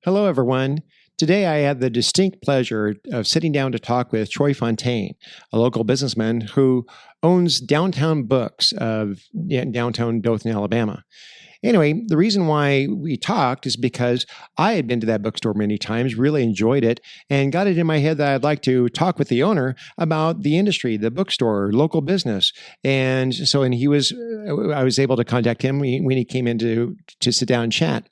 Hello, everyone. Today, I had the distinct pleasure of sitting down to talk with Troy Fontaine, a local businessman who owns Downtown Books of downtown Dothan, Alabama. Anyway, the reason why we talked is because I had been to that bookstore many times, really enjoyed it, and got it in my head that I'd like to talk with the owner about the industry, the bookstore, local business. And so, I was able to contact him when he came in to sit down and chat.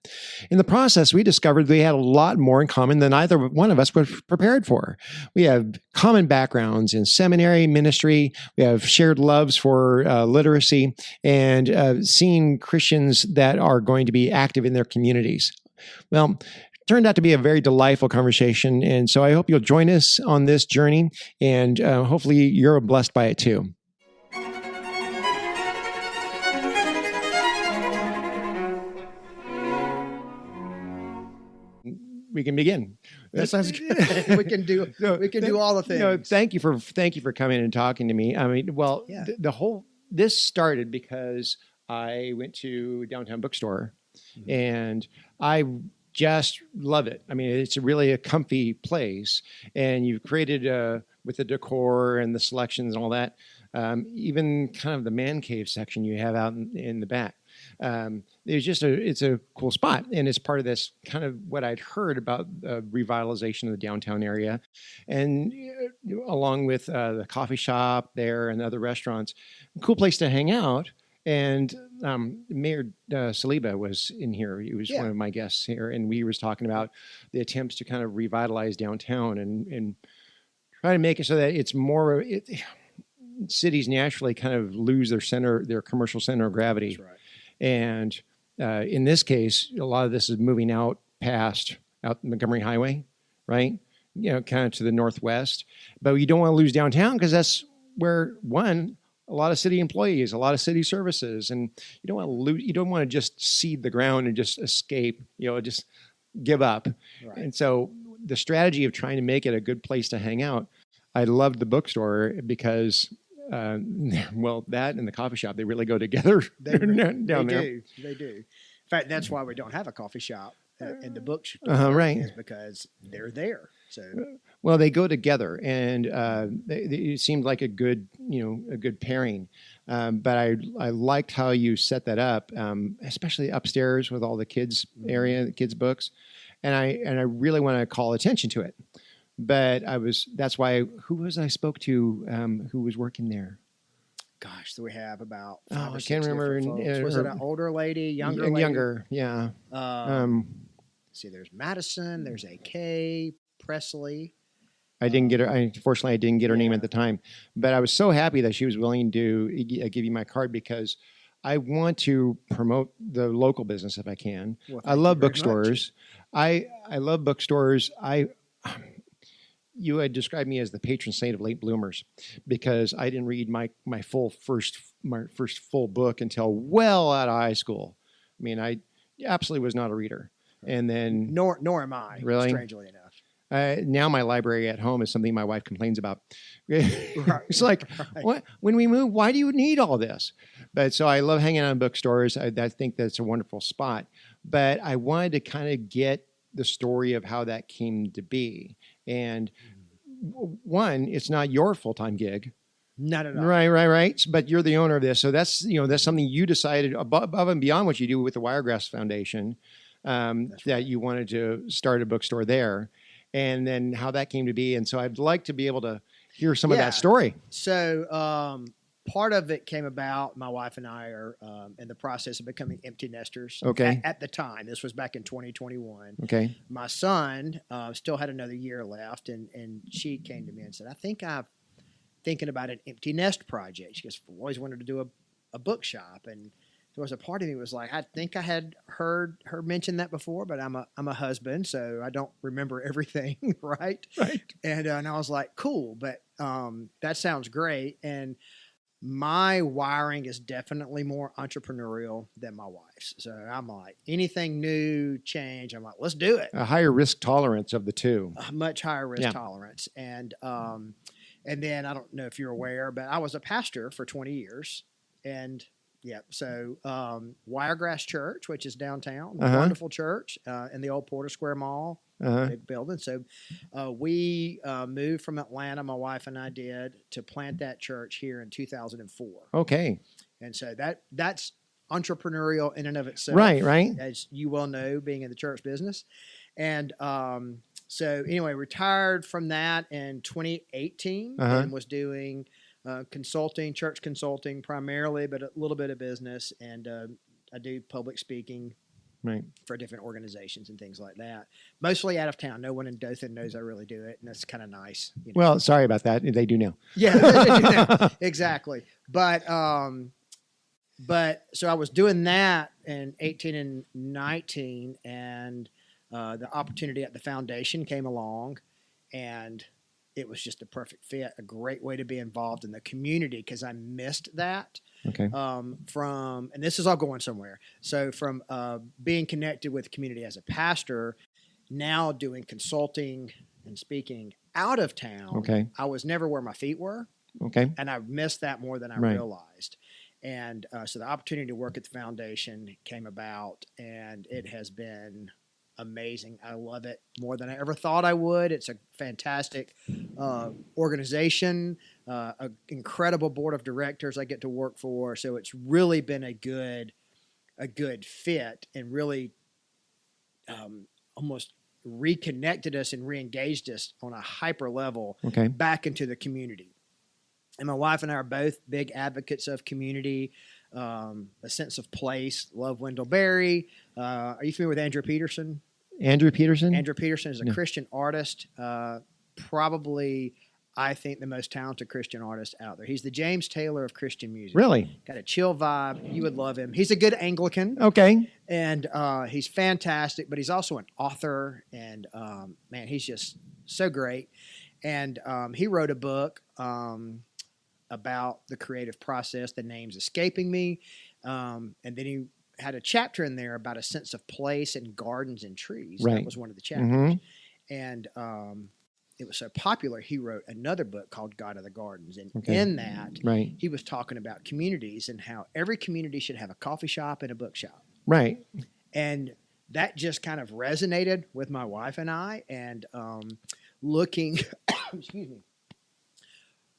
In the process, we discovered we had a lot more in common than either one of us were prepared for. We have common backgrounds in seminary, ministry. We have shared loves for literacy and seeing Christians that are going to be active in their communities. Well, it turned out to be a very delightful conversation. And so I hope you'll join us on this journey, and hopefully you're blessed by it too. We can begin. That sounds good. We can do all the things. Thank you for coming and talking to me. I mean, well, Yeah. This started because I went to Downtown Bookstore, and I just love it. I mean, it's really a comfy place, and you've created with the decor and the selections and all that. Even kind of the man cave section you have out in the back. It's a cool spot, and it's part of this kind of what I'd heard about revitalization of the downtown area, and along with the coffee shop there and other restaurants, cool place to hang out. And Mayor Saliba was in here. He was one of my guests here, and we was talking about the attempts to kind of revitalize downtown and try to make it so that it's more. Cities naturally kind of lose their commercial center of gravity. That's right. And in this case, a lot of this is moving out Montgomery Highway, right? Kind of to the northwest. But you don't want to lose downtown because that's where, a lot of city employees, a lot of city services, and you don't want to lose. You don't want to just cede the ground and just escape. Just give up. Right. And so the strategy of trying to make it a good place to hang out, I loved the bookstore because. That and the coffee shop, they really go together. They there. do. In fact, that's why we don't have a coffee shop in the bookstore. Right. Is because they're there. So, well, they go together, and it seemed like a good pairing. But I liked how you set that up, especially upstairs with all the kids area, the kids books, and I really want to call attention to it. But that's why, who was I spoke to who was working there? gosh, so we have about five or I six can't remember. folks. Was it an older lady, younger lady? Younger, yeah. See, there's Madison, there's AK, Presley. I didn't get her. Unfortunately, I didn't get her name at the time. But I was so happy that she was willing to give you my card because I want to promote the local business if I can. Well, I love bookstores. I love bookstores. You had described me as the patron saint of late bloomers because I didn't read my first full book until well out of high school. I mean, I absolutely was not a reader. And then nor am I, really? Strangely enough. Now my library at home is something my wife complains about. Right. It's like, what? When we move, why do you need all this? But so I love hanging out in bookstores. I think that's a wonderful spot. But I wanted to kind of get the story of how that came to be. And one, it's not your full-time gig. Not at all. Right. But you're the owner of this. So that's something you decided above and beyond what you do with the Wiregrass Foundation, that you wanted to start a bookstore there. And then how that came to be. And so I'd like to be able to hear some of that story. So part of it came about, my wife and I are in the process of becoming empty nesters. Okay. At the time, this was back in 2021. Okay. My son still had another year left, and she came to me and said, I think I'm thinking about an empty nest project. She goes, I've always wanted to do a bookshop. And there was a part of me was like, I think I had heard her mention that before, but I'm a husband, so I don't remember everything, right? Right. And I was like, cool, but that sounds great. And my wiring is definitely more entrepreneurial than my wife's. So I'm like, anything new, change, I'm like, let's do it. A higher risk tolerance of the two. A much higher risk tolerance. And then I don't know if you're aware, but I was a pastor for 20 years, and Yep. So Wiregrass Church, which is downtown, Uh-huh. wonderful church in the old Porter Square Mall, Uh-huh. big building. So we moved from Atlanta, my wife and I did, to plant that church here in 2004. Okay. And so that's entrepreneurial in and of itself, Right. as you well know, being in the church business. And so anyway, retired from that in 2018 Uh-huh. and was doing consulting, church consulting primarily, but a little bit of business. And I do public speaking Right. for different organizations and things like that. Mostly out of town. No one in Dothan knows I really do it, and that's kind of nice. You know? Well, sorry about that. They do now. Yeah, they do now. Exactly. But so I was doing that in 18 and 19, and the opportunity at the foundation came along, and it was just a perfect fit, a great way to be involved in the community because I missed that. Okay. And this is all going somewhere. So from being connected with the community as a pastor, now doing consulting and speaking out of town, Okay. I was never where my feet were. Okay. And I missed that more than I Right. realized. And so the opportunity to work at the foundation came about, and it has been amazing. I love it more than I ever thought I would. It's a fantastic organization, an incredible board of directors I get to work for. So it's really been a good fit, and really almost reconnected us and reengaged us on a hyper level Okay. back into the community. And my wife and I are both big advocates of community, a sense of place. Love Wendell Berry. Are you familiar with Andrew Peterson? Andrew Peterson? Andrew Peterson is a No. Christian artist, probably, I think, the most talented Christian artist out there. He's the James Taylor of Christian music. Really? Got a chill vibe. You would love him. He's a good Anglican, Okay. and he's fantastic, but he's also an author, and man, he's just so great. And he wrote a book about the creative process. The name's escaping me. And then he had a chapter in there about a sense of place and gardens and trees. Right. That was one of the chapters. Mm-hmm. And it was so popular, he wrote another book called God of the Gardens. And Okay. in that, Right. he was talking about communities and how every community should have a coffee shop and a bookshop. Right. And that just kind of resonated with my wife and I. And looking, excuse me,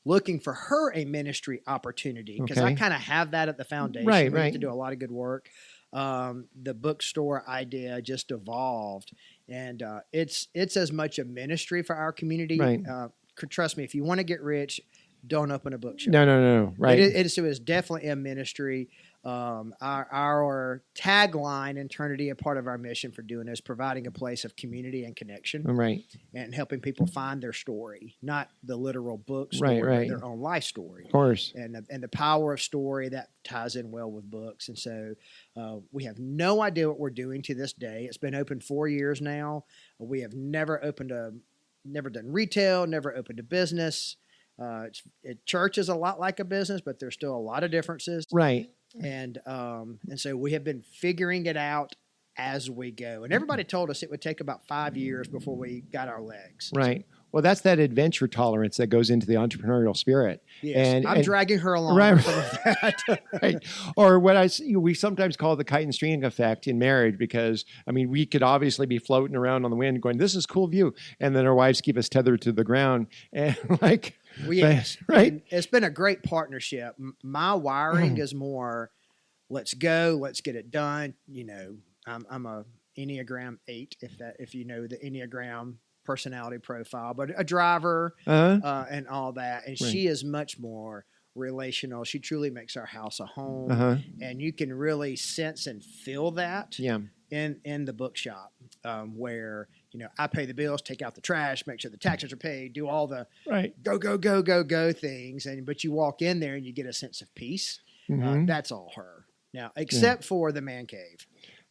looking for her a ministry opportunity, because I Okay. kind of have that at the foundation. Right, We right. get to do a lot of good work. The bookstore idea just evolved, and it's as much a ministry for our community. Right. Trust me, if you want to get rich, don't open a bookshop. No. Right. It is definitely a ministry. Our tagline, eternity, a part of our mission for doing is providing a place of community and connection, Right. and helping people find their story, not the literal book Right, story, right. but their own life story. Of course. And the power of story that ties in well with books. And so we have no idea what we're doing to this day. It's been open 4 years now. We have never done retail, never opened a business. Church is a lot like a business, but there's still a lot of differences. Right. And so we have been figuring it out as we go. And everybody told us it would take about 5 years before we got our legs. Right. Well, that's that adventure tolerance that goes into the entrepreneurial spirit. Yes, I'm dragging her along Right. with some of that. Right. Or what we sometimes call the kite and string effect in marriage, because I mean, we could obviously be floating around on the wind going, this is cool view. And then our wives keep us tethered to the ground. And like, Well, yes. right. And it's been a great partnership. My wiring is more, let's go, let's get it done. You know, I'm a Enneagram 8, if you know the Enneagram personality profile, but a driver and all that. And Right. she is much more relational. She truly makes our house a home, and you can really sense and feel that Yeah. in the bookshop, where, you know, I pay the bills, take out the trash, make sure the taxes are paid, do all the Right. go things. But you walk in there and you get a sense of peace. Mhm. That's all her. Now, except for the man cave.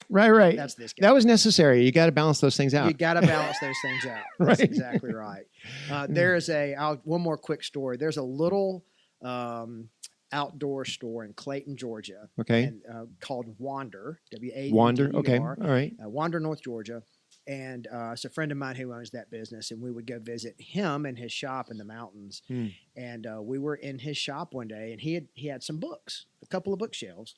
Right. That's this guy. That was necessary. You got to balance those things out. You got to balance those things out. That's Right. exactly right. There is one more quick story. There's a little outdoor store in Clayton, Georgia, Okay. called Wander, W-A-N-D-E-R. Wander. Okay. All right. Wander, North Georgia. And it's a friend of mine who owns that business, and we would go visit him in his shop in the mountains. And we were in his shop one day, and he had some books, couple of bookshelves.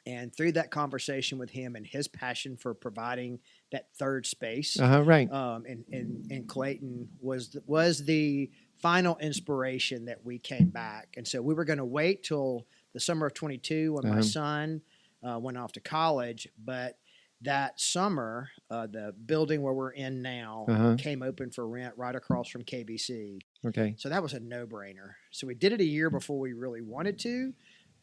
And through that conversation with him and his passion for providing that third space, Right. in Clayton was the final inspiration that we came back. And so we were going to wait till the summer of 22 when my son went off to college. But that summer, the building where we're in now came open for rent right across from KBC. Okay. So that was a no-brainer. So we did it a year before we really wanted to.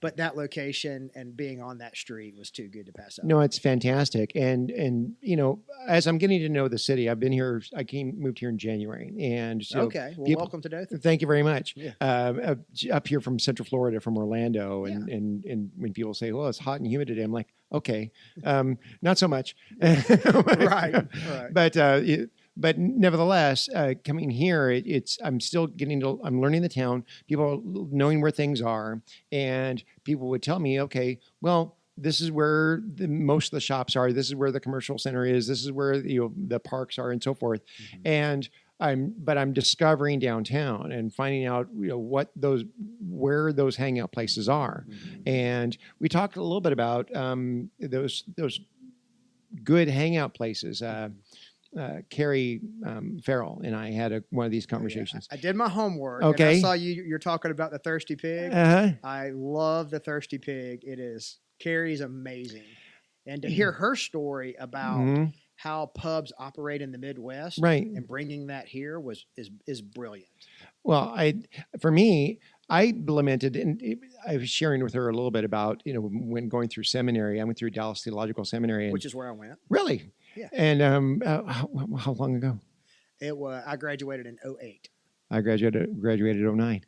But that location and being on that street was too good to pass up. No, it's fantastic. And you know, as I'm getting to know the city, I've been here, moved here in January. And so okay. Well, welcome to Dothan. Thank you very much. Yeah. Up here from Central Florida, from Orlando. And when people say, well, it's hot and humid today, I'm like, okay, not so much. Right. But nevertheless, coming here, I'm still I'm learning the town, people knowing where things are, and people would tell me, okay, well, this is where most of the shops are. This is where the commercial center is. This is where the parks are, and so forth. And I'm discovering downtown and finding out where those hangout places are. And we talked a little bit about those good hangout places. Carrie Farrell and I had one of these conversations. I did my homework. Okay. And I saw you're talking about the Thirsty Pig. I love the Thirsty Pig. Carrie's amazing. And to hear her story about how pubs operate in the Midwest, right, and bringing that here is brilliant. Well, for me, I lamented, and I was sharing with her a little bit about, when going through seminary. I went through Dallas Theological Seminary. Which is where I went. Really? Yeah. And how long ago? I graduated in 2008. I graduated in 2009.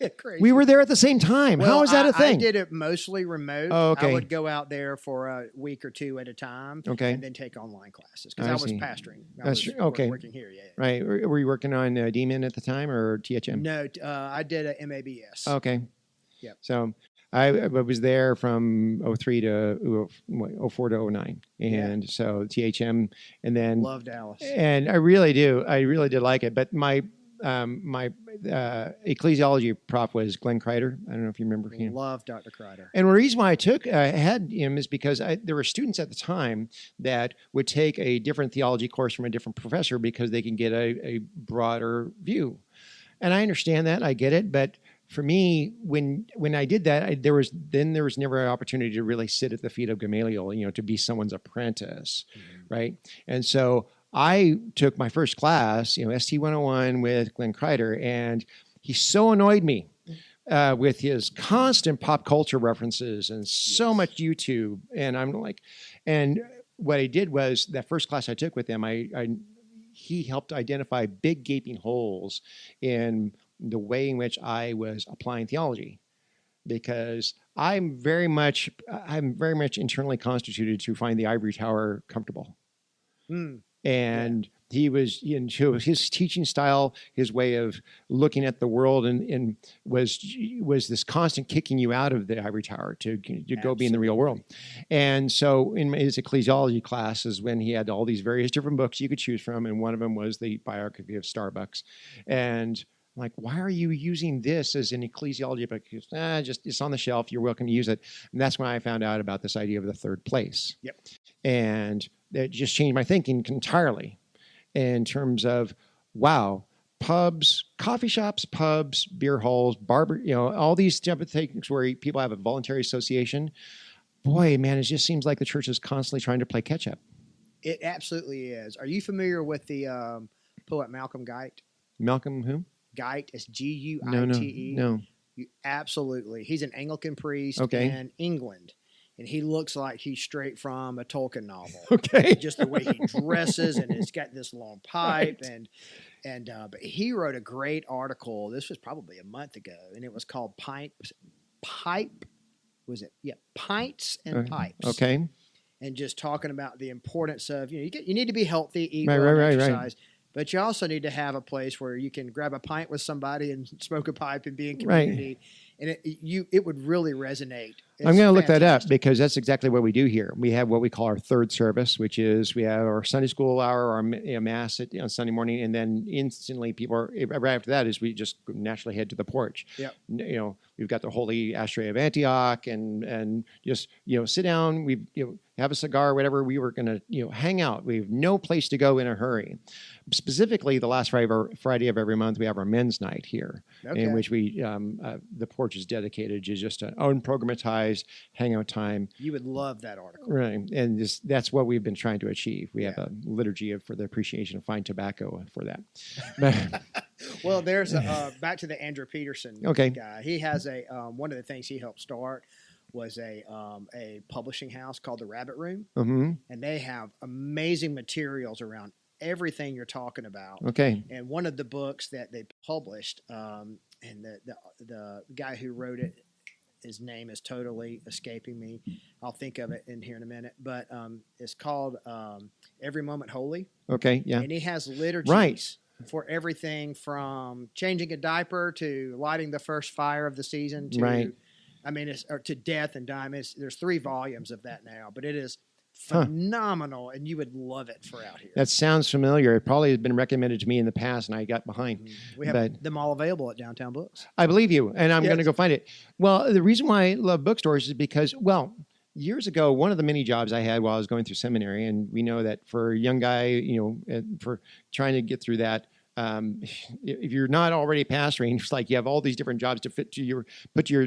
Yeah, crazy. We were there at the same time. Well, how is that a thing? I did it mostly remote. Oh, okay. I would go out there for a week or two at a time, okay, and then take online classes because I was pastoring. That's true. Okay, working here. Yeah. Right. Were you working on DMIN at the time or THM? No, I did a MABS. Okay. Yeah. So I was there from 03 to 04 to 09. And so THM, and then love Dallas. And I really did like it. But my ecclesiology prof was Glenn Kreider. I don't know if you remember him. Love Dr. Kreider. And the reason why I had him is because there were students at the time that would take a different theology course from a different professor because they can get a broader view. And I understand that. I get it. But for me, when I did that, there was never an opportunity to really sit at the feet of Gamaliel, to be someone's apprentice, right? And so I took my first class, ST 101 with Glenn Kreider, and he so annoyed me with his constant pop culture references and so much YouTube. And I'm like, and what I did was that first class I took with him, he helped identify big gaping holes in the way in which I was applying theology, because I'm very much internally constituted to find the ivory tower comfortable. And he was, his teaching style, his way of looking at the world, and was this constant kicking you out of the ivory tower to go be in the real world. And so in his ecclesiology classes, when he had all these various different books you could choose from, and one of them was the biography of Starbucks. And I'm like, why are you using this as an ecclesiology book? It's on the shelf. You're welcome to use it. And that's when I found out about this idea of the third place. Yep. And that just changed my thinking entirely in terms of, wow, pubs, coffee shops, pubs, beer halls, all these different things where people have a voluntary association. Boy, man, it just seems like the church is constantly trying to play catch up. It absolutely is. Are you familiar with the poet Malcolm Guite? Malcolm who? Guite is Guite. No. Absolutely. He's an Anglican priest in England. And he looks like he's straight from a Tolkien novel. Okay. Just the way he dresses, and he's got this long pipe. Right. But he wrote a great article. This was probably a month ago, and it was called Pints and Pipes. Okay. And just talking about the importance of, you need to be healthy, eat right, well, right, exercise. Right. But you also need to have a place where you can grab a pint with somebody and smoke a pipe and be in community. Right. And it would really resonate I'm going to look that up fantastic. because that's exactly what we do here. We have what we call our third service, which is we have our Sunday school hour, our mass on Sunday morning, and then instantly people are right after that is we just naturally head to the porch. Yep. We've got the Holy Ashtray of Antioch, and just sit down. We have a cigar, whatever. We were going to hang out. We have no place to go in a hurry. Specifically, the last Friday of every month, we have our men's night here, in which we the porch is dedicated to just an unprogrammatized hangout time. You would love that article, right? And that's what we've been trying to achieve. We have a liturgy for the appreciation of fine tobacco for that. Well, there's back to the Andrew Peterson guy. He has one of the things he helped start was a publishing house called the Rabbit Room, and they have amazing materials around everything you're talking about. And one of the books that they published, and the guy who wrote it, his name is totally escaping me. I'll think of it in here in a minute. But it's called Every Moment Holy. And he has liturgies for everything from changing a diaper to lighting the first fire of the season to, to death and dying. There's 3 volumes of that now, but it is phenomenal, and you would love it for out here. That sounds familiar. It probably has been recommended to me in the past, and I got behind. We have them all available at Downtown Books. I believe you, and I'm going to go find it. Well, the reason why I love bookstores is because, years ago, one of the many jobs I had while I was going through seminary, and we know that for a young guy, for trying to get through that, if you're not already pastoring, it's like you have all these different jobs to put your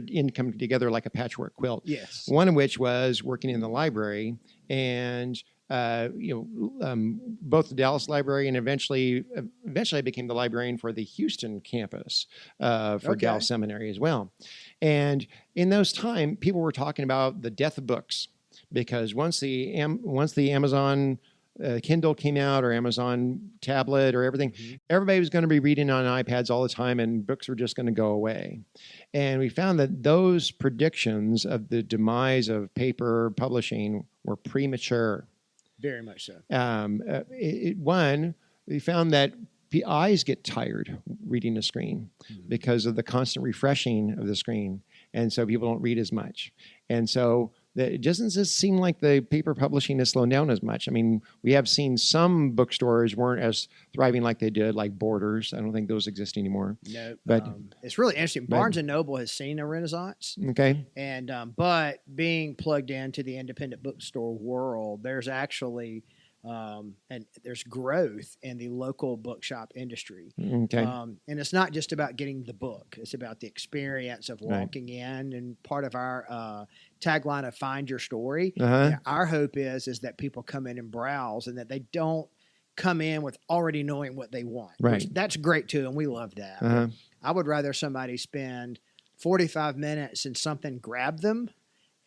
income together like a patchwork quilt. Yes. One of which was working in the library, and both the Dallas library and eventually I became the librarian for the Houston campus for Dallas Seminary as well. And in those time, people were talking about the death of books because once the Amazon Kindle came out or Amazon tablet or everything, everybody was going to be reading on iPads all the time and books were just going to go away. And we found that those predictions of the demise of paper publishing were premature. Very much so. We found that the eyes get tired reading the screen because of the constant refreshing of the screen. And so people don't read as much. And so it doesn't just seem like the paper publishing has slowed down as much. I mean, we have seen some bookstores weren't as thriving like they did, like Borders. I don't think those exist anymore. No, but it's really interesting. Barnes & Noble has seen a renaissance. And but being plugged into the independent bookstore world, there's actually and there's growth in the local bookshop industry. And it's not just about getting the book. It's about the experience of walking in. And part of our tagline of Find Your Story, our hope is that people come in and browse and that they don't come in with already knowing what they want. That's great too, and we love that. I would rather somebody spend 45 minutes and something grab them,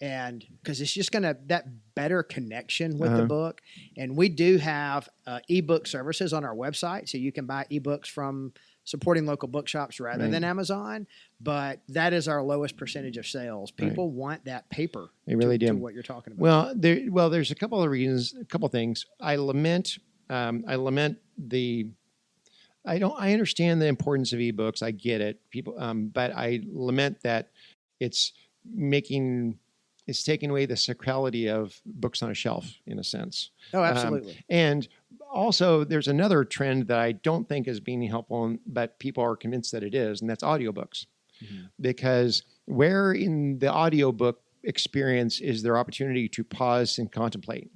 and because it's just going to that better connection with the book. And we do have ebook services on our website, so you can buy ebooks from supporting local bookshops rather than Amazon. But that is our lowest percentage of sales. People want that paper. They really do. To what you're talking about. There's a couple of reasons, a couple of things. I understand the importance of ebooks. I get it, people. But I lament that it's taking away the sacrality of books on a shelf, in a sense. Oh, absolutely. And also, there's another trend that I don't think is being helpful, but people are convinced that it is, and that's audiobooks. Because where in the audiobook experience is there opportunity to pause and contemplate?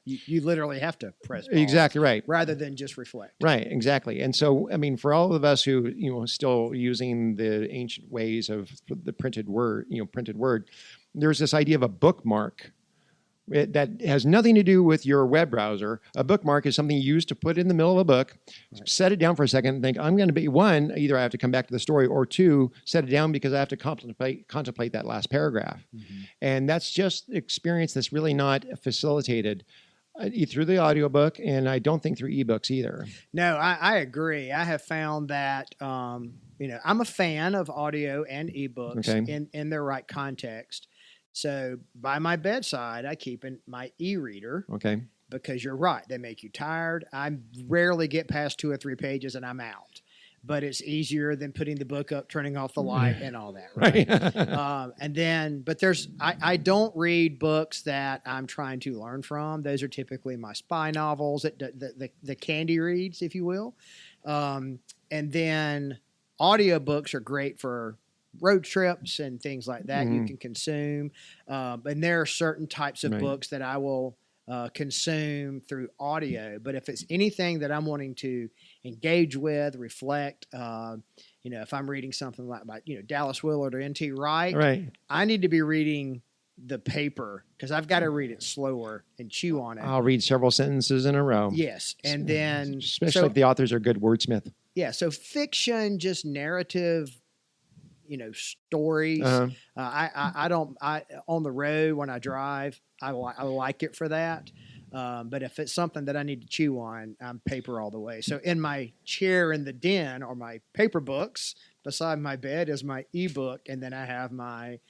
You literally have to press pause. Exactly right. Rather than just reflect. Right, exactly. And so, I mean, for all of us who, still using the ancient ways of the printed word, there's this idea of a bookmark that has nothing to do with your web browser. A bookmark is something you use to put in the middle of a book, set it down for a second and think, I'm going to be one, either I have to come back to the story, or two, set it down because I have to contemplate that last paragraph. And that's just experience that's really not facilitated through the audiobook, and I don't think through ebooks either. No, I agree. I have found that, I'm a fan of audio and ebooks in their right context. So by my bedside, I keep my e-reader. Because you're right. They make you tired. I rarely get past 2 or 3 pages and I'm out. but it's easier than putting the book up, turning off the light, and all that. Right. And then, but I don't read books that I'm trying to learn from. Those are typically my spy novels, the candy reads, if you will. And then audiobooks are great for road trips and things like that. You can consume. And there are certain types of books that I will consume through audio. But if it's anything that I'm wanting to engage with, reflect, if I'm reading something like by, Dallas Willard or N.T. Wright, I need to be reading the paper because I've got to read it slower and chew on it. I'll read several sentences in a row. Yes. And then, especially if the authors are good wordsmith. Yeah. So fiction, just narrative, stories. I don't on the road when I drive, I like it for that. But if it's something that I need to chew on, I'm paper all the way. So in my chair in the den are my paper books. Beside my bed is my ebook. And then I have my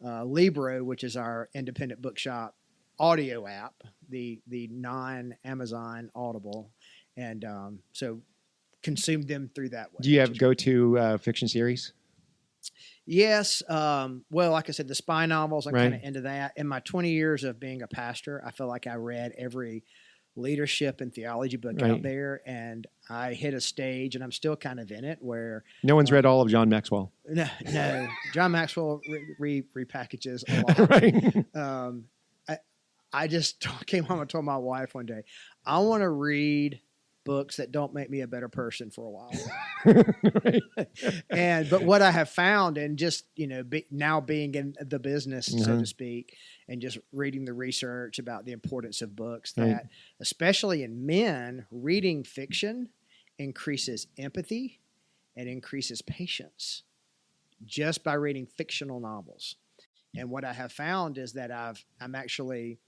Libro, which is our independent bookshop audio app, the non-Amazon Audible. And so consume them through that way. Do you have go-to fiction series? Yes. Well, like I said, the spy novels, I'm kind of into that. In my 20 years of being a pastor, I feel like I read every leadership and theology book out there. And I hit a stage, and I'm still kind of in it, where... No one's read all of John Maxwell. No. John Maxwell repackages a lot. I just came home and told my wife one day, I want to read books that don't make me a better person for a while. But what I have found, and just now being in the business, so to speak, and just reading the research about the importance of books, that especially in men, reading fiction increases empathy and increases patience just by reading fictional novels. And what I have found is that I'm actually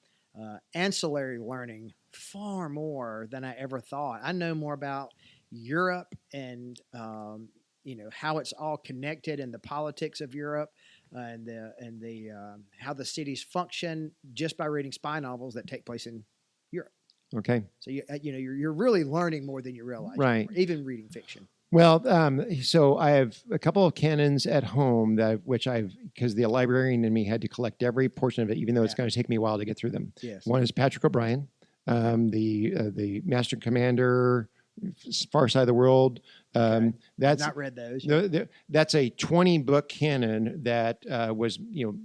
ancillary learning far more than I ever thought. I know more about Europe and how it's all connected, and the politics of Europe, and the how the cities function, just by reading spy novels that take place in Europe. Okay. So you're really learning more than you realize, right? Even reading fiction. Well, so I have a couple of canons at home because the librarian in me had to collect every portion of it, even though it's going to take me a while to get through them. Yes. One is Patrick O'Brien, the Master Commander, Far Side of the World. That's I've not read those. That's a 20-book canon that was,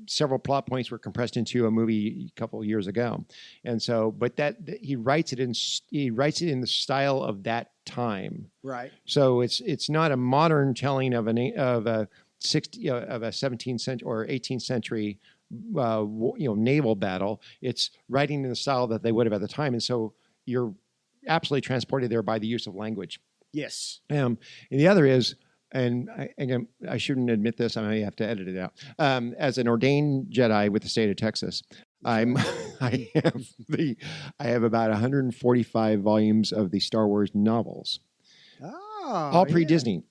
several plot points were compressed into a movie a couple of years ago, and so, but he writes it in the style of that time. Right. So it's not a modern telling of a 17th century or 18th century naval battle. It's writing in the style that they would have at the time, and so you're absolutely transported there by the use of language. Yes. And the other is, and I shouldn't admit this, I may have to edit it out. As an ordained Jedi with the state of Texas, I have about 145 volumes of the Star Wars novels. All pre-Disney.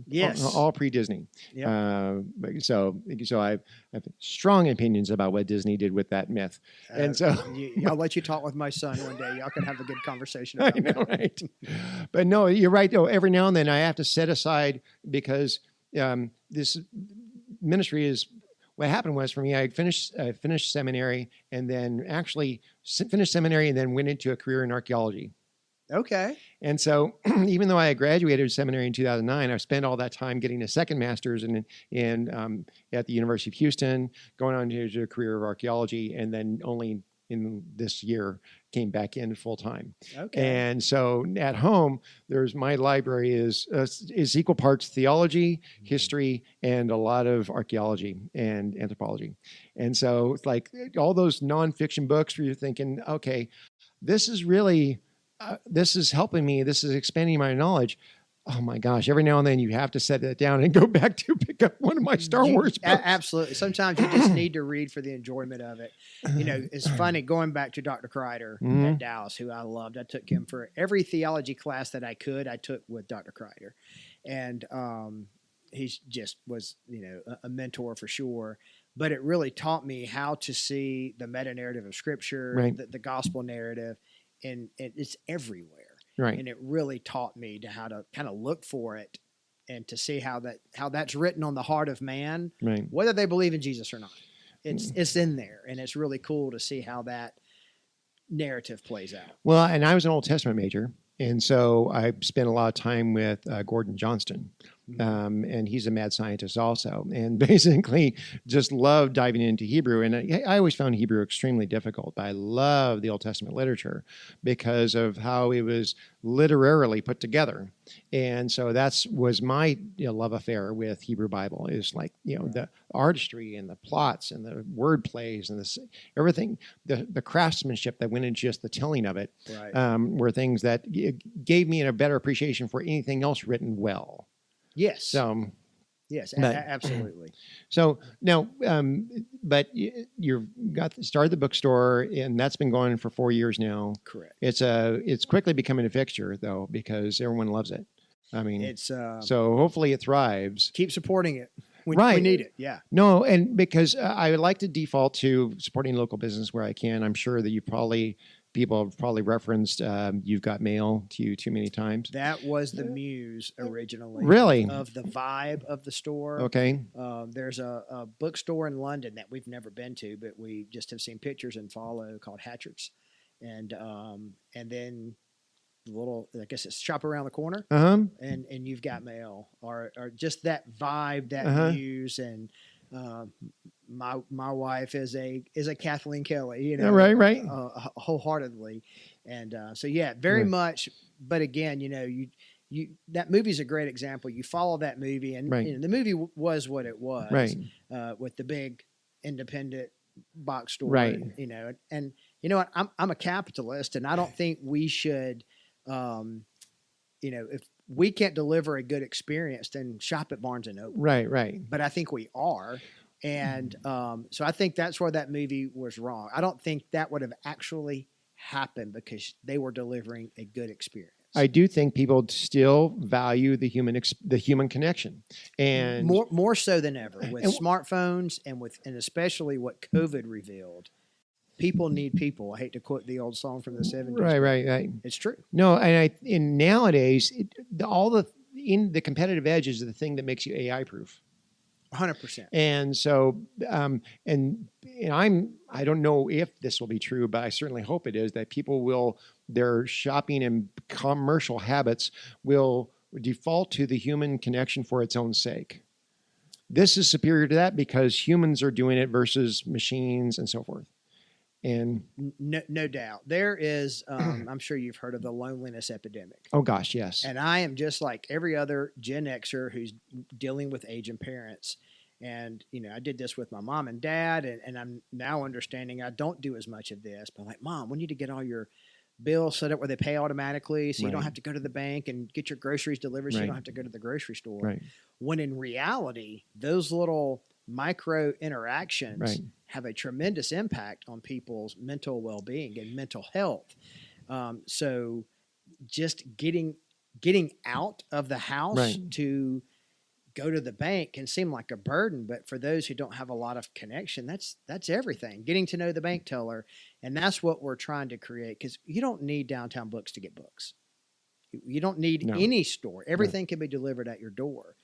Yes. All pre-Disney. Yep. So I have strong opinions about what Disney did with that myth. And so I'll let you talk with my son one day. Y'all can have a good conversation about that. Right. But no, you're right. Oh, every now and then I have to set aside, because this ministry is... What happened was, for me, I finished seminary, and then actually finished seminary and then went into a career in archaeology. Okay. And so even though I had graduated seminary in 2009, I spent all that time getting a second master's at the University of Houston, going on to a career of archaeology, and then only in this year came back in full time. Okay. And so at home, my library is equal parts theology, history, and a lot of archaeology and anthropology. And so it's like all those nonfiction books where you're thinking, okay, this is really... this is helping me. This is expanding my knowledge. Oh my gosh. Every now and then you have to set that down and go back to pick up one of my Star Wars books. Absolutely. Sometimes you just need to read for the enjoyment of it. It's funny, going back to Dr. Kreider at Dallas, who I loved. I took him for every theology class that I took with Dr. Kreider. And he just was, a mentor for sure. But it really taught me how to see the meta-narrative of Scripture, the gospel narrative, and it's everywhere. Right. And it really taught me to how to kind of look for it and to see how that's written on the heart of man, Right. whether they believe in Jesus or not. It's in there, and it's really cool to see how that narrative plays out. Well, and I was an Old Testament major, and so I spent a lot of time with Gordon Johnston, and he's a mad scientist also, and basically just loved diving into Hebrew. And I always found Hebrew extremely difficult, but I love the Old Testament literature because of how it was literarily put together. And so was my love affair with Hebrew Bible, is like the artistry and the plots and the word plays and everything, the craftsmanship that went into just the telling of it, were things that gave me a better appreciation for anything else written well. Yes. So, yes, absolutely. So now, but you've started the bookstore, and that's been going for 4 years now. Correct. It's quickly becoming a fixture though, because everyone loves it. I mean, it's so hopefully it thrives. Keep supporting it. We need it. Yeah. No, and because I would like to default to supporting local business where I can. I'm sure that people have probably referenced You've Got Mail to you too many times. That was the muse originally. Really? Of the vibe of the store. Okay. There's a bookstore in London that we've never been to, but we just have seen pictures and follow, called Hatchert's. And then the little, I guess it's Shop Around the Corner. And You've Got Mail, or just that vibe, that muse. And my wife is a Kathleen Kelly, right, wholeheartedly, and so yeah, very much. But again, you that movie's a great example. You follow that movie, and the movie was what it was, with the big independent box store, and you know what, I'm a capitalist, and I don't think we should, if we can't deliver a good experience, then shop at Barnes and Noble. Right. But I think we are. And so I think that's where that movie was wrong. I don't think that would have actually happened because they were delivering a good experience. I do think people still value the human connection, and more so than ever with smartphones and especially what COVID revealed. People need people. I hate to quote the old song from the 70s. Right. It's true. No, and nowadays, the competitive edge is the thing that makes you AI proof. 100%. And so, I don't know if this will be true, but I certainly hope it is, that their shopping and commercial habits will default to the human connection for its own sake. This is superior to that because humans are doing it versus machines and so forth. And no doubt there is, I'm sure you've heard of the loneliness epidemic. Oh gosh, yes. And I am just like every other Gen Xer who's dealing with aging parents. And, I did this with my mom and dad, and I'm now understanding I don't do as much of this, but I'm like, Mom, we need to get all your bills set up where they pay automatically, so you don't have to go to the bank and get your groceries delivered, so you don't have to go to the grocery store. Right. When in reality, those little micro interactions have a tremendous impact on people's mental well-being and mental health. So just getting out of the house to go to the bank can seem like a burden, but for those who don't have a lot of connection, that's everything. Getting to know the bank teller, and that's what we're trying to create, because you don't need Downtown Books to get books. You don't need any store. Everything can be delivered at your door,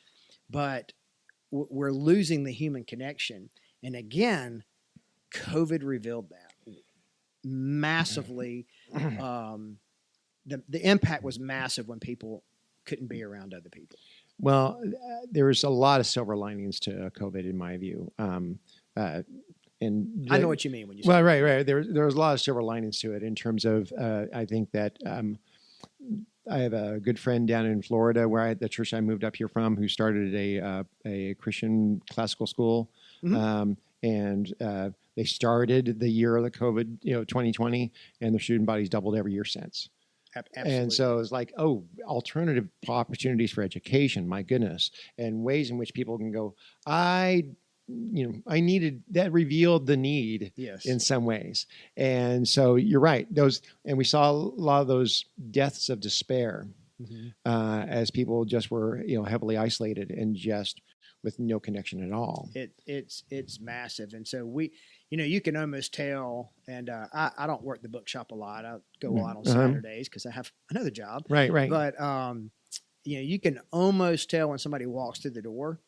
but we're losing the human connection. And again, COVID revealed that massively. The impact was massive when people couldn't be around other people. Well, there was a lot of silver linings to COVID, in my view. And I know what you mean when you say that. Right. There was a lot of silver linings to it in terms of, I think that I have a good friend down in Florida, the church I moved up here from, who started a Christian classical school. And they started the year of the COVID, 2020, and their student body's doubled every year since. Absolutely. And so it's like, alternative opportunities for education, my goodness, and ways in which people can go, I needed that, revealed the need in some ways. And so you're right. And we saw a lot of those deaths of despair as people just were, heavily isolated and just with no connection at all. It's massive. And so we, you can almost tell. And I don't work the bookshop a lot. I go a lot on Uh-huh. Saturdays because I have another job. Right. But you can almost tell when somebody walks through the door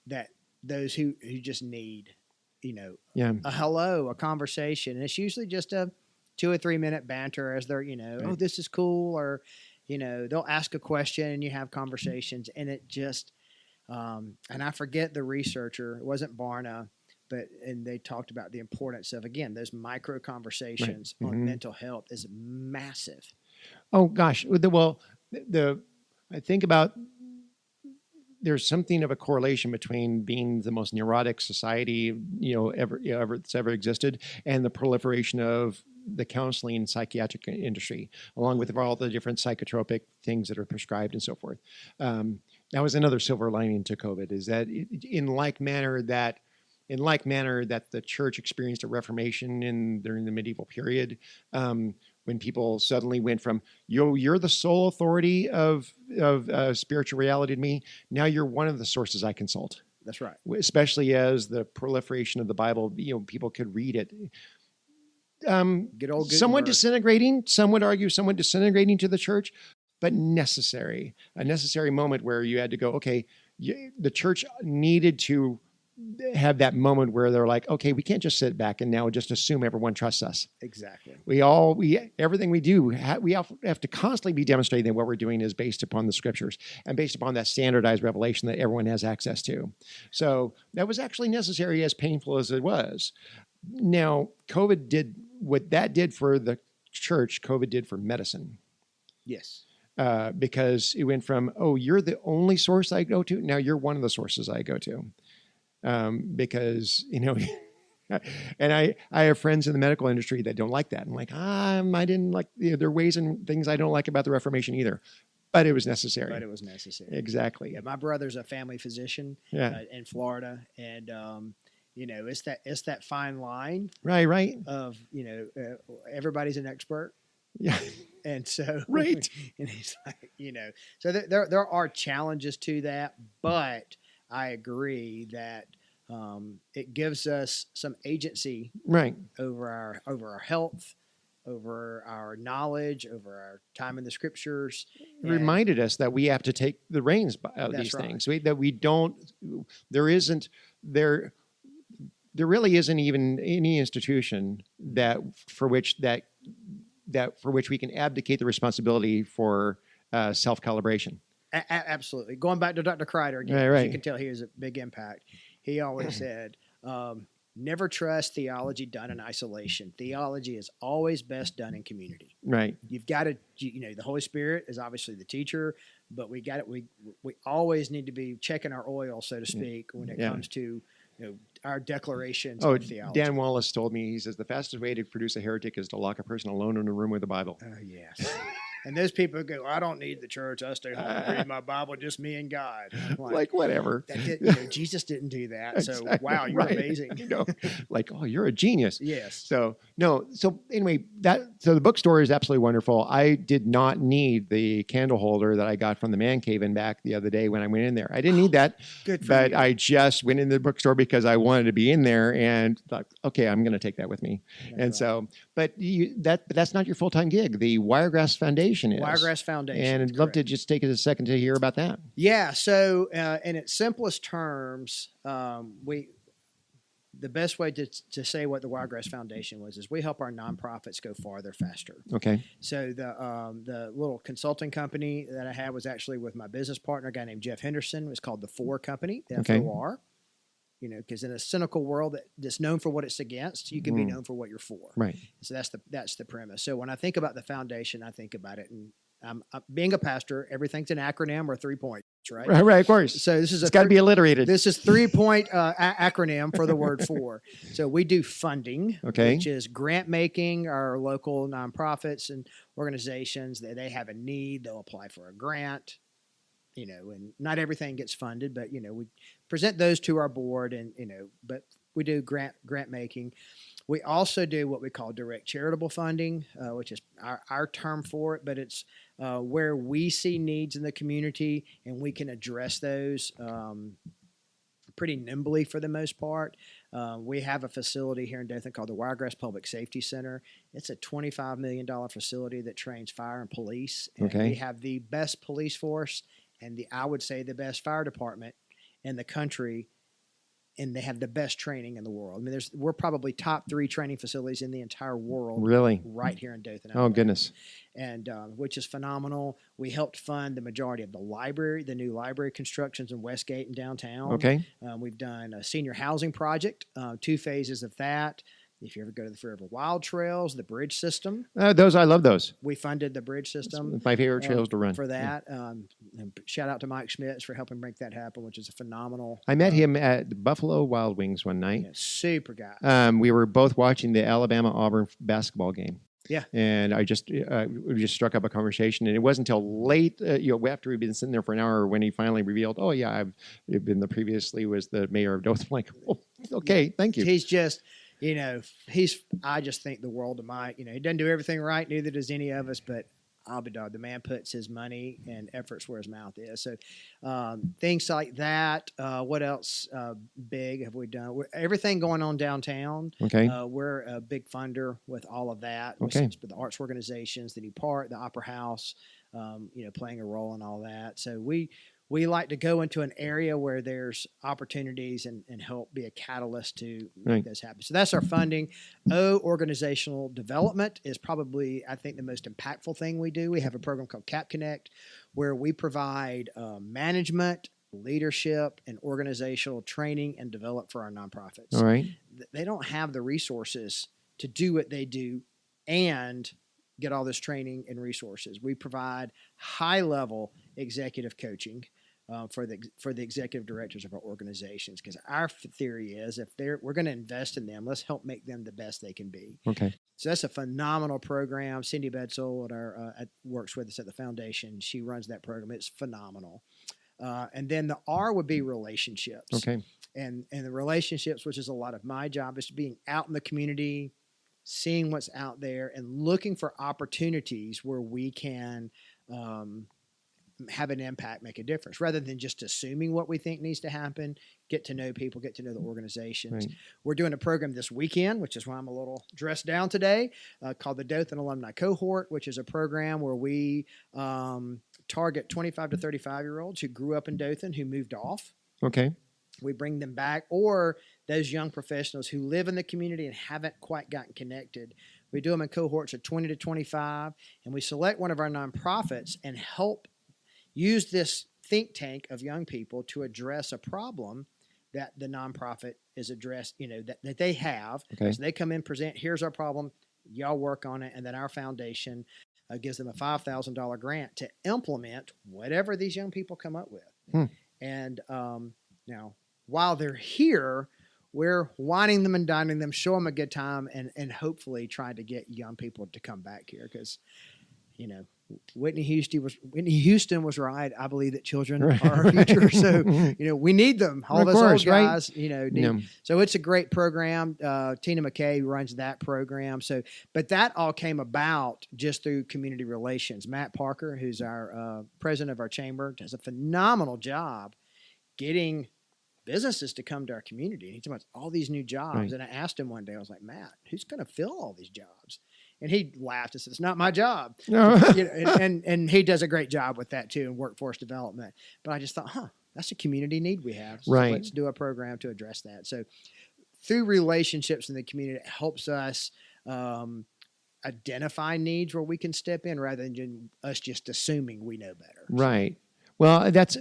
that those who just need, Yeah. a hello, a conversation. And it's usually just a 2 or 3 minute banter as they're, oh, Right. this is cool, or they'll ask a question and you have conversations, and it just and I forget the researcher, it wasn't Barna, and they talked about the importance of, again, those micro conversations Right. on mental health is massive. Oh gosh. I think about, there's something of a correlation between being the most neurotic society that's ever existed, and the proliferation of the counseling and psychiatric industry, along with all the different psychotropic things that are prescribed and so forth. That was another silver lining to COVID, is that in like manner that the church experienced a reformation during the medieval period, when people suddenly went from, you're the sole authority of spiritual reality to me. Now you're one of the sources I consult. That's right. Especially as the proliferation of the Bible, people could read it. Good old Somewhat Gutenberg. disintegrating. Some would argue somewhat disintegrating to the church, but necessary. A necessary moment where you had to go, okay, the church needed to have that moment where they're like, okay, we can't just sit back and now just assume everyone trusts us. Exactly. Everything we do, we have to constantly be demonstrating that what we're doing is based upon the scriptures and based upon that standardized revelation that everyone has access to. So that was actually necessary, as painful as it was. Now, COVID did what that did for the church. COVID did for medicine. Yes. Because it went from, you're the only source I go to. Now you're one of the sources I go to. Because, and I have friends in the medical industry that don't like that. I'm like, I didn't like, there are ways and things I don't like about the Reformation either, but it was necessary. Exactly. Yeah, my brother's a family physician in Florida, and it's that fine line, right, of everybody's an expert. Yeah. And so, right. And he's like, so there are challenges to that, but I agree that it gives us some agency, right, over our health, over our knowledge, over our time in the scriptures. It reminded us that we have to take the reins of these things. That we don't. There really isn't even any institution for which we can abdicate the responsibility for self-calibration. Absolutely. Going back to Dr. Kreider again, right. You can tell he was a big impact. He always said, never trust theology done in isolation. Theology is always best done in community. Right. You've got to, the Holy Spirit is obviously the teacher, but we always need to be checking our oil, so to speak, when it comes to our declarations of theology. Dan Wallace told me, he says, the fastest way to produce a heretic is to lock a person alone in a room with the Bible. Oh, yes. And those people go, I don't need the church. I stay home and read my Bible, just me and God. Like whatever. Jesus didn't do that. Exactly. So, wow, you're amazing. You're a genius. Yes. So anyway, so the bookstore is absolutely wonderful. I did not need the candle holder that I got from the man cave in back the other day when I went in there. I didn't need that. Good for but you. I just went in the bookstore because I wanted to be in there and thought, okay, I'm going to take that with me. But that's not your full-time gig. The Wiregrass Foundation is. Wiregrass Foundation. And I'd love to just take a second to hear about that. Yeah. So, in its simplest terms, the best way to say what the Wiregrass Foundation is we help our nonprofits go farther, faster. Okay. So the little consulting company that I had was actually with my business partner, a guy named Jeff Henderson. It was called the FOR Company, FOR. Because in a cynical world that's known for what it's against, you can be known for what you're for. Right. So that's the premise. So when I think about the foundation, I think about it, and being a pastor, everything's an acronym or 3 points, right? Right, of course. So it's got to be alliterated. This is 3-point acronym for the word FOR. So we do funding, which is grant making. Our local nonprofits and organizations, they have a need, they'll apply for a grant. And not everything gets funded, but, we present those to our board but we do grant making. We also do what we call direct charitable funding, which is our term for it, but it's where we see needs in the community and we can address those pretty nimbly for the most part. We have a facility here in Dothan called the Wiregrass Public Safety Center. It's a $25 million facility that trains fire and police. And Okay. we have the best police force and I would say the best fire department in the country, and they have the best training in the world. I mean, we're probably top 3 training facilities in the entire world. Really? Right here in Dothan. Oh, goodness. And which is phenomenal. We helped fund the majority of the new library constructions in Westgate and downtown. Okay. We've done a senior housing project, 2 phases of that. If you ever go to the Forever Wild Trails, the bridge system. I love those. We funded the bridge system. It's my favorite trails to run. For that. And shout out to Mike Schmitz for helping make that happen, which is a phenomenal. I met him at the Buffalo Wild Wings one night. Yeah, super guy. We were both watching the Alabama-Auburn basketball game. Yeah. And we just struck up a conversation, and it wasn't until late, after we'd been sitting there for an hour, when he finally revealed, "Oh yeah, I've been previously was the mayor of Dothan." I'm like, "Oh, okay, thank you." He's just, I just think the world of Mike. He doesn't do everything right, neither does any of us, but I'll be dog. The man puts his money and efforts where his mouth is. So things like that. What else big have we done? Everything going on downtown. Okay. We're a big funder with all of that. Okay. With the arts organizations, the new park, the Opera House, playing a role in all that. So we like to go into an area where there's opportunities and help be a catalyst to make this happen. So that's our funding. Organizational development is probably, I think, the most impactful thing we do. We have a program called Cap Connect where we provide management, leadership, and organizational training and develop for our nonprofits. All right. They don't have the resources to do what they do and get all this training and resources. We provide high-level executive coaching for the executive directors of our organizations, because our theory is we're going to invest in them, let's help make them the best they can be. Okay. So that's a phenomenal program. Cindy Bedsole works with us at the foundation. She runs that program. It's phenomenal. And then the R would be relationships. Okay. And the relationships, which is a lot of my job, is being out in the community, seeing what's out there, and looking for opportunities where we can have an impact, make a difference, rather than just assuming what we think needs to happen. Get to know people, get to know the organizations. Right. We're doing a program this weekend, which is why I'm a little dressed down today, called the Dothan Alumni Cohort, which is a program where we target 25 to 35-year-olds who grew up in Dothan, who moved off. Okay. We bring them back, or those young professionals who live in the community and haven't quite gotten connected. We do them in cohorts of 20 to 25, and we select one of our nonprofits and help use this think tank of young people to address a problem that the nonprofit is addressed, that they have. Okay. So they come in, present, here's our problem, y'all work on it, and then our foundation gives them a $5,000 grant to implement whatever these young people come up with. And now, while they're here, we're wining them and dining them, show them a good time, and hopefully try to get young people to come back here, because, Whitney Houston was right. I believe that children are our future. So, we need them. All of us old guys, need. So it's a great program. Tina McKay runs that program. So, but that all came about just through community relations. Matt Parker, who's our president of our chamber, does a phenomenal job getting businesses to come to our community. And he's talking about all these new jobs. Right. And I asked him one day, I was like, Matt, who's going to fill all these jobs? And he laughed and said, it's not my job. No. And he does a great job with that too, in workforce development. But I just thought, that's a community need we have. So right. Let's do a program to address that. So through relationships in the community, it helps us identify needs where we can step in, rather than us just assuming we know better. Right. Well, that's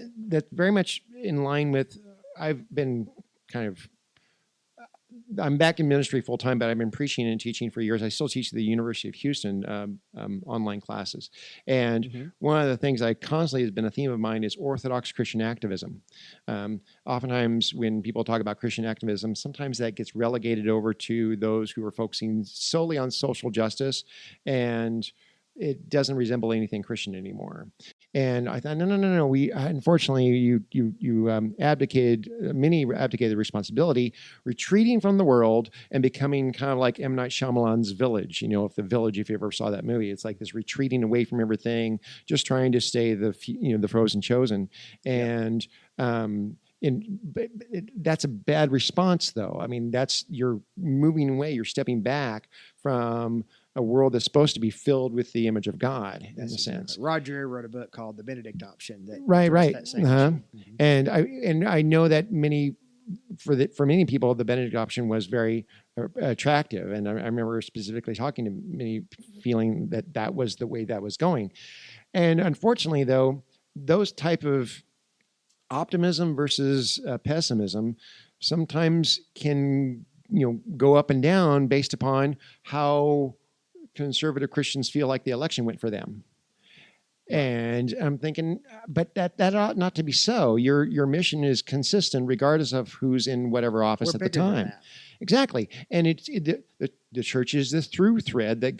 very much in line with, I've been I'm back in ministry full time, but I've been preaching and teaching for years. I still teach at the University of Houston online classes. And one of the things I constantly has been a theme of mine is Orthodox Christian activism. Oftentimes when people talk about Christian activism, sometimes that gets relegated over to those who are focusing solely on social justice, and it doesn't resemble anything Christian anymore. And I thought, no. We unfortunately, many abdicated the responsibility, retreating from the world and becoming kind of like M. Night Shyamalan's Village. If The Village, if you ever saw that movie, it's like this retreating away from everything, just trying to stay the frozen chosen. And that's a bad response, though. I mean, you're moving away. You're stepping back from a world that's supposed to be filled with the image of God, in a sense. Roger wrote a book called The Benedict Option that Right. that same issue. Mm-hmm. And I know that for many people, the Benedict option was very attractive. And I remember specifically talking to many, feeling that was the way that was going. And unfortunately, though, those type of optimism versus pessimism sometimes can go up and down based upon how conservative Christians feel like the election went for them. And I'm thinking, but that ought not to be so. Your mission is consistent regardless of who's in whatever office at the time. Exactly. And the church is the through thread that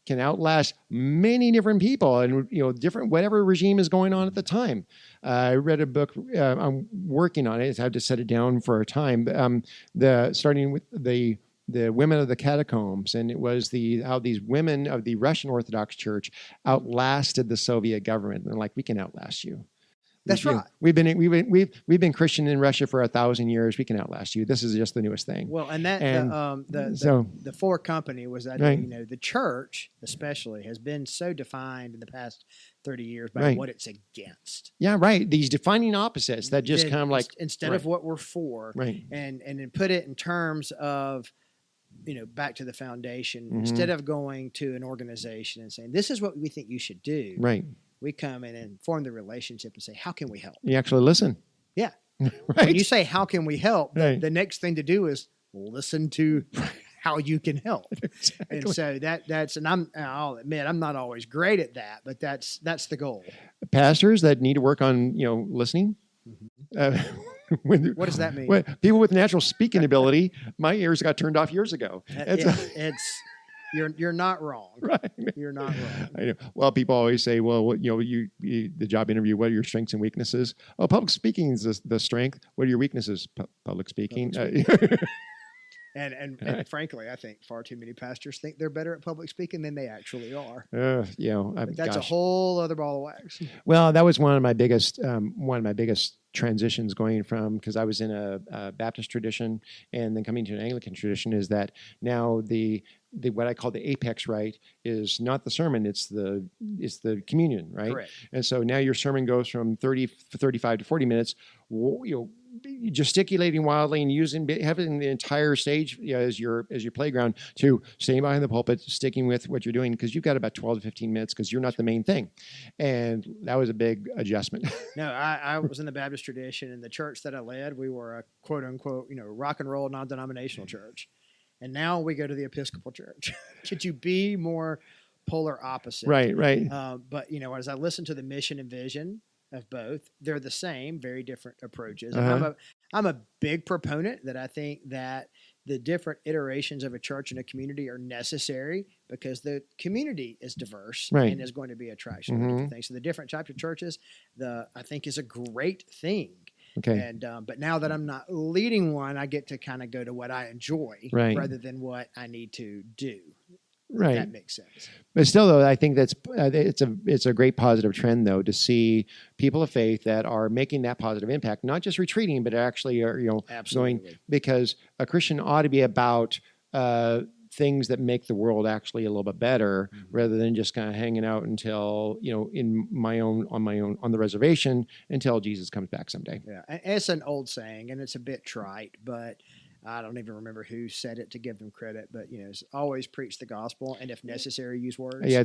can outlast many different people and different whatever regime is going on at the time. I read a book. I'm working on it. I have to set it down for a time. Starting with the women of the catacombs, and it was how these women of the Russian Orthodox Church outlasted the Soviet government. And they're like, we can outlast you. That's right. We've been Christian in Russia for 1,000 years. We can outlast you. This is just the newest thing. Well, and the For Company was that the church especially has been so defined in the past 30 years by what it's against. Yeah, right. These defining opposites that just kind of like instead of what we're for, right, and then put it in terms of back to the foundation. Mm-hmm. Instead of going to an organization and saying this is what we think you should do, right. We come in and form the relationship and say, how can we help? You actually listen. Yeah. Right. When you say, how can we help? Right. The next thing to do is listen to how you can help. Exactly. And so I'll admit, I'm not always great at that, but that's the goal. Pastors that need to work on, listening. Mm-hmm. What does that mean? People with natural speaking ability, my ears got turned off years ago. You're not wrong. Right. You're not wrong. I know. Well, people always say, well, the job interview, what are your strengths and weaknesses? Oh, public speaking is the strength. What are your weaknesses? Public speaking. And frankly, I think far too many pastors think they're better at public speaking than they actually are. But that's a whole other ball of wax. Well, that was one of my biggest transitions going from, because I was in a Baptist tradition and then coming to an Anglican tradition, is that now the what I call the apex rite is not the sermon, it's the communion, right? Correct. And so now your sermon goes from 35 to 40 minutes, gesticulating wildly and having the entire stage as your playground, to staying behind the pulpit, sticking with what you're doing, because you've got about 12 to 15 minutes because you're not the main thing. And that was a big adjustment. No, I was in the Baptist tradition, and the church that I led, we were a quote unquote, rock and roll non-denominational church. And now we go to the Episcopal Church. Could you be more polar opposite? Right. But as I listen to the mission and vision of both, they're the same, very different approaches. Uh-huh. I'm a big proponent that I think that the different iterations of a church and a community are necessary because the community is diverse, right, and is going to be attraction to different things. So the different types of churches, I think is a great thing. Okay. And but now that I'm not leading one, I get to kind of go to what I enjoy, right, rather than what I need to do. Right. That makes sense. But still, though, I think that's it's a great positive trend, though, to see people of faith that are making that positive impact, not just retreating, but actually are Absolutely. going, because a Christian ought to be about things that make the world actually a little bit better, rather than just kind of hanging out until on the reservation until Jesus comes back someday. Yeah, and it's an old saying, and it's a bit trite, but I don't even remember who said it to give them credit, but it's always preach the gospel, and if necessary, use words. Yeah,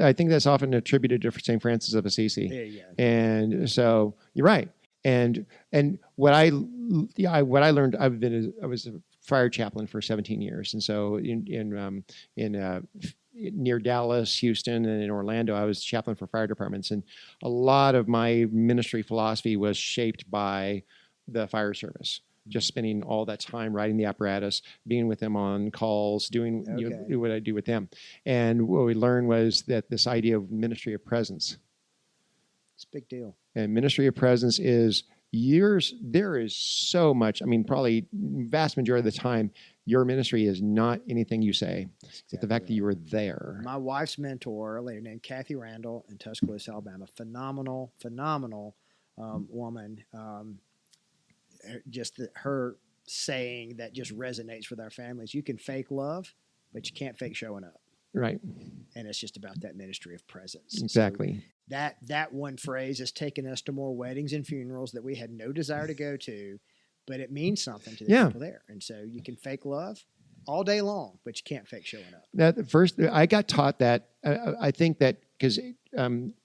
I think that's often attributed to St. Francis of Assisi. Yeah. And so you're right. And what I learned, I was a fire chaplain for 17 years, and so near Dallas, Houston, and in Orlando, I was chaplain for fire departments, and a lot of my ministry philosophy was shaped by the fire service. Just spending all that time riding the apparatus, being with them on calls, doing what I do with them. And what we learned was that this idea of ministry of presence. It's a big deal. And ministry of presence is there is so much, probably vast majority of the time, your ministry is not anything you say. It's the fact that you are there. My wife's mentor, a lady named Kathy Randall in Tuscaloosa, Alabama, phenomenal woman. her saying that just resonates with our families. You can fake love, but you can't fake showing up. Right. And it's just about that ministry of presence. Exactly. So that one phrase has taken us to more weddings and funerals that we had no desire to go to, but it means something to the people there. And so you can fake love all day long, but you can't fake showing up. That first, I got taught that. I think that because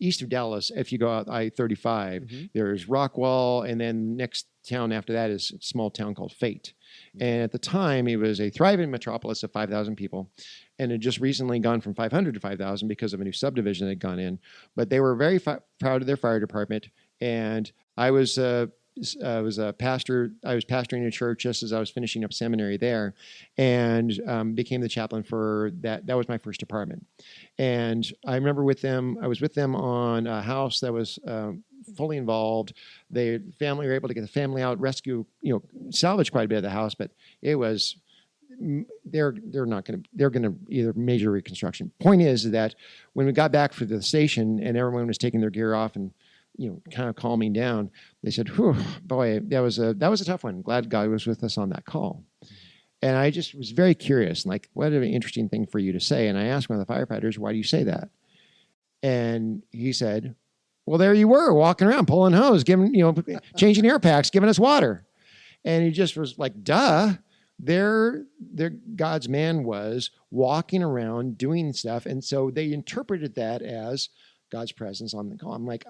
east of Dallas, if you go out I-35, there's Rockwall, and then next town after that is a small town called Fate. And at the time, it was a thriving metropolis of 5,000 people, and it had just recently gone from 500 to 5,000 because of a new subdivision that had gone in. But they were very proud of their fire department, and I was a pastor. I was pastoring a church just as I was finishing up seminary there, and became the chaplain for that. That was my first department. And I remember I was with them on a house that was fully involved. The family were able to get the family out, rescue, salvage quite a bit of the house, but it was, they're going to either major reconstruction. Point is that when we got back for the station and everyone was taking their gear off and kind of calming down, they said, "Whew, boy, that was a tough one. Glad God was with us on that call." And I just was very curious, like, what an interesting thing for you to say. And I asked one of the firefighters, "Why do you say that?" And he said, "Well, there you were walking around, pulling hose, giving, changing air packs, giving us water." And he just was like, duh. Their God's man was walking around doing stuff. And so they interpreted that as God's presence on the call. I'm like,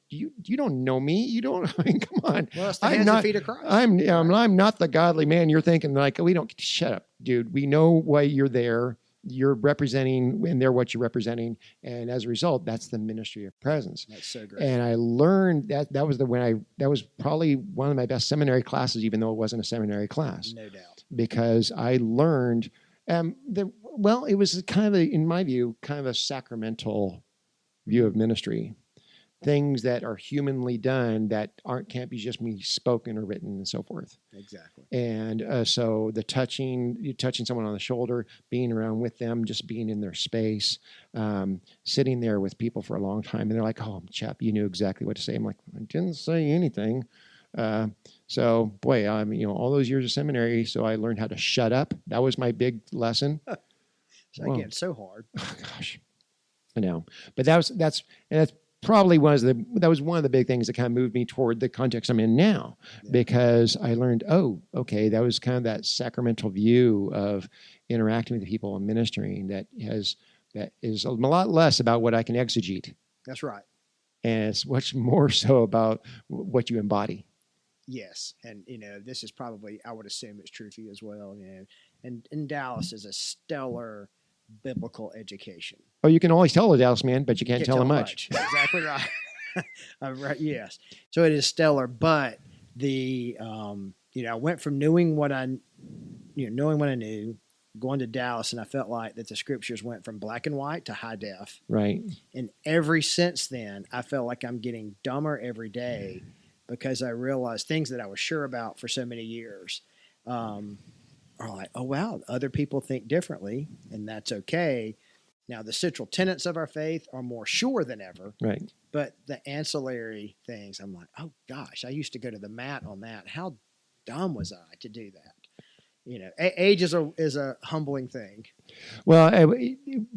you don't know me. You don't, come on. Well, it's the hands and feet of Christ. I'm not the godly man. You're thinking like, shut up, dude. We know why you're there. You're representing, and they're what you're representing. And as a result, that's the ministry of presence. That's so great. And I learned that was probably one of my best seminary classes, even though it wasn't a seminary class. No doubt. Because I learned, it was kind of in my view, kind of a sacramental view of ministry. Things that are humanly done that can't be just me spoken or written and so forth. Exactly. And so the touching someone on the shoulder, being around with them, just being in their space, sitting there with people for a long time, and they're like, "Oh, chap, you knew exactly what to say." I'm like, "I didn't say anything." So boy, all those years of seminary, so I learned how to shut up. That was my big lesson. So again, so hard. Oh gosh, I know, but that's probably one of the big things that kind of moved me toward the context I'm in now, because I learned, okay, that was kind of that sacramental view of interacting with people and ministering that is a lot less about what I can exegete. That's right. And it's much more so about what you embody. Yes. And, this is probably, I would assume it's true for you as well. And Dallas is a stellar biblical education. Oh, you can always tell a Dallas man, but you can't tell him much. Exactly right. Right. Yes. So it is stellar, but I went from knowing what I knew, going to Dallas, and I felt like that the scriptures went from black and white to high def. Right. And ever since then, I felt like I'm getting dumber every day because I realized things that I was sure about for so many years are like, oh, wow, other people think differently, and that's okay. Now, the central tenets of our faith are more sure than ever. Right. But the ancillary things, I'm like, oh, gosh, I used to go to the mat on that. How dumb was I to do that? Age is a humbling thing. Well,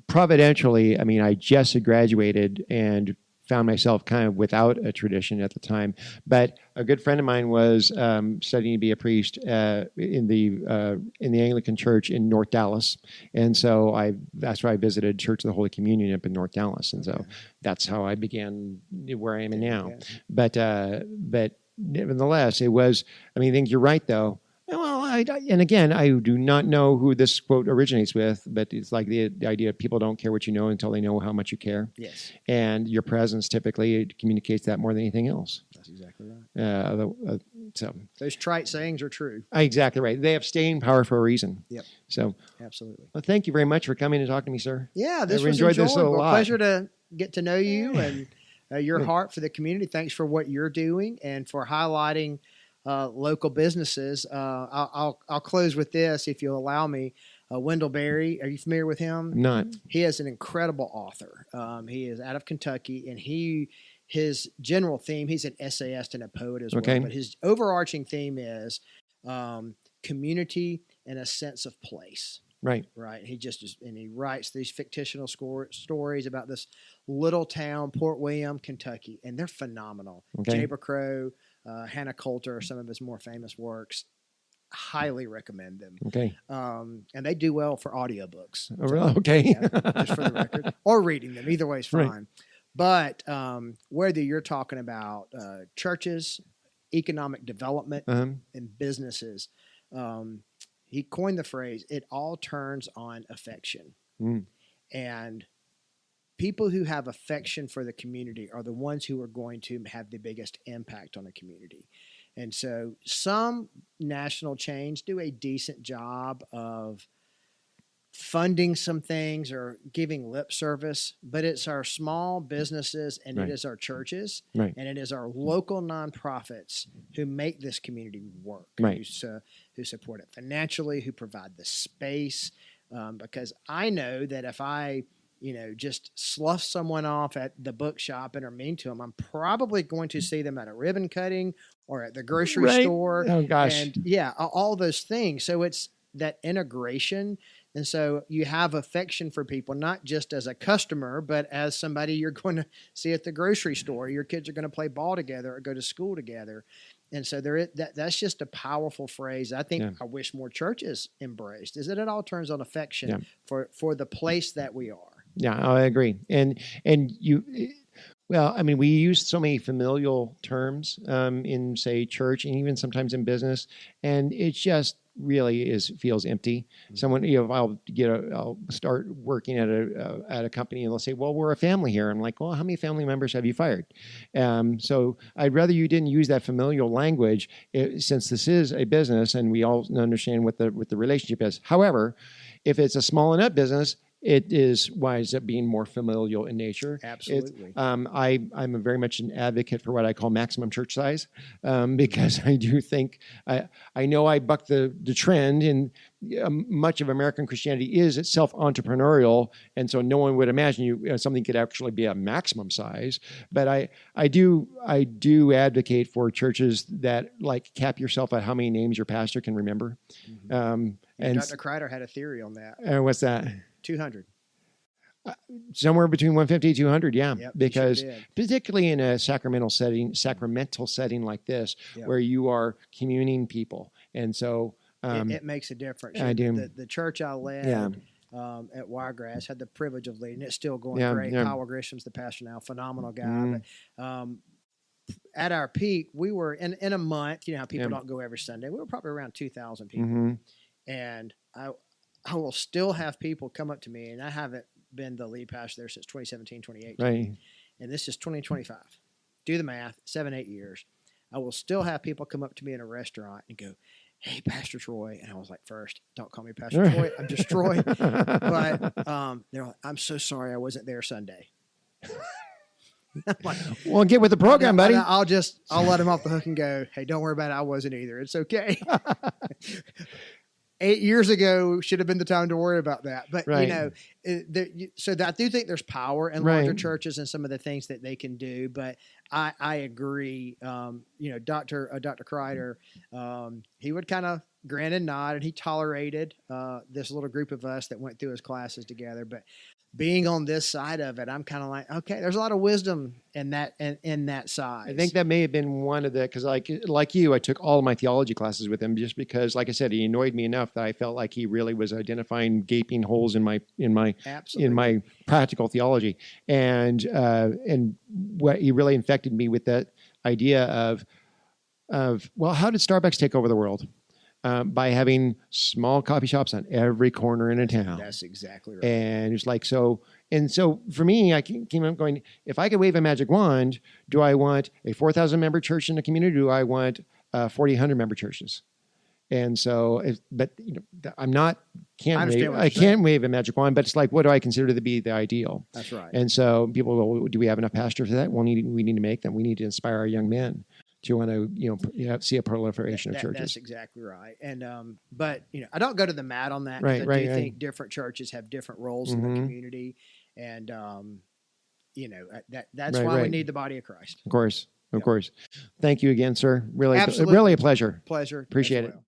providentially, I just graduated and found myself kind of without a tradition at the time. But a good friend of mine was studying to be a priest in the Anglican Church in North Dallas, and so that's where I visited Church of the Holy Communion up in North Dallas, and so that's how I began where I am now. Yeah. But nevertheless, it was. I think you're right though. Well, I do not know who this quote originates with, but it's like the idea of people don't care what you know until they know how much you care. Yes. And your presence typically communicates that more than anything else. That's exactly right. So those trite sayings are true. Exactly right. They have staying power for a reason. Yep. So absolutely. Well, thank you very much for coming and talking to me, sir. Yeah, this was enjoyable. This a lot. Pleasure to get to know you and your heart for the community. Thanks for what you're doing and for highlighting local businesses. I'll close with this, if you'll allow me. Wendell Berry, are you familiar with him? Not. He is an incredible author. He is out of Kentucky, and he his general theme, he's an essayist and a poet as Okay. well, but his overarching theme is community and a sense of place. Right. Right. And he writes these fictional stories about this little town, Port William, Kentucky, and they're phenomenal. Okay. Jabber Crow, Hannah Coulter are some of his more famous works. Highly recommend them. Okay. And they do well for audiobooks. Oh, really? Okay. Just for the record. Or reading them. Either way is fine. Right. But whether you're talking about churches, economic development, and businesses, he coined the phrase, it all turns on affection. And people who have affection for the community are the ones who are going to have the biggest impact on the community. And so some national chains do a decent job of funding some things or giving lip service, but it's our small businesses and Right. it is our churches Right. and it is our local nonprofits who make this community work, Right. who support it financially, who provide the space. Because I know that if I, just slough someone off at the bookshop and are mean to them, I'm probably going to see them at a ribbon cutting or at the grocery Right. store. Oh, gosh. And yeah, all those things. So it's that integration. And so you have affection for people, not just as a customer, but as somebody you're going to see at the grocery store. Your kids are going to play ball together or go to school together. And so that's just a powerful phrase. I think I wish more churches embraced, is that it all turns on affection for the place that we are. Yeah, I agree. And well, I mean, we use so many familial terms in, say, church and even sometimes in business, and it just really feels empty. Someone, I'll start working at a company and they'll say, "Well, we're a family here." I'm like, "Well, how many family members have you fired?" So I'd rather you didn't use that familial language since this is a business and we all understand what the relationship is. However, if it's a small enough business, it is winds up being more familial in nature. Absolutely. I'm very much an advocate for what I call maximum church size, because I do think I know I buck the trend, and much of American Christianity is itself entrepreneurial, and so no one would imagine something could actually be a maximum size. But I do advocate for churches that cap yourself at how many names your pastor can remember. And Dr. Kreider had a theory on that. What's that? 200. Somewhere between 150 and 200, yeah. Yep, because sure particularly in a sacramental setting like this, where you are communing people. And so it makes a difference. I do. The church I led at Wiregrass had the privilege of leading. It's still going great. Yeah. Powell Grisham's the pastor now, phenomenal guy. But, at our peak, we were in a month, how people don't go every Sunday. We were probably around 2,000 people. And I will still have people come up to me, and I haven't been the lead pastor there since 2017, 2018. Right. And this is 2025. Do the math, 7-8 years. I will still have people come up to me in a restaurant and go, "Hey, Pastor Troy." And I was like, first, don't call me Pastor Troy. I'm just Troy. But they're like, "I'm so sorry I wasn't there Sunday." I'm like, well, get with the program, buddy. I'll let them off the hook and go, "Hey, don't worry about it. I wasn't either. It's okay." 8 years ago should have been the time to worry about that. But, so I do think there's power in larger churches and some of the things that they can do. But I agree. Dr. Kreider, he would kind of grin and nod, and he tolerated this little group of us that went through his classes together. But being on this side of it, I'm kind of like, okay, there's a lot of wisdom in that side. I think that may have been one of the, because like you, I took all of my theology classes with him just because, like I said, he annoyed me enough that I felt like he really was identifying gaping holes in my practical theology, and what he really infected me with that idea of well, how did Starbucks take over the world? By having small coffee shops on every corner in a town. That's exactly right. And it's like, so for me, I came up going, if I could wave a magic wand, do I want a 4,000 member church in the community? Do I want 4,000 member churches? And so, I can't wave a magic wand, but it's like, what do I consider to be the ideal? That's right. And so people go, well, do we have enough pastors for that? Well, we need to make them. We need to inspire our young men to want to, see a proliferation of churches. That's exactly right. And, but, I don't go to the mat on that. Right. I do think different churches have different roles in the community. And, that's Right, why we right. need the body of Christ. Of course. Of Yep. course. Thank you again, sir. Really, Absolutely. really a pleasure. Pleasure. as Appreciate it. well.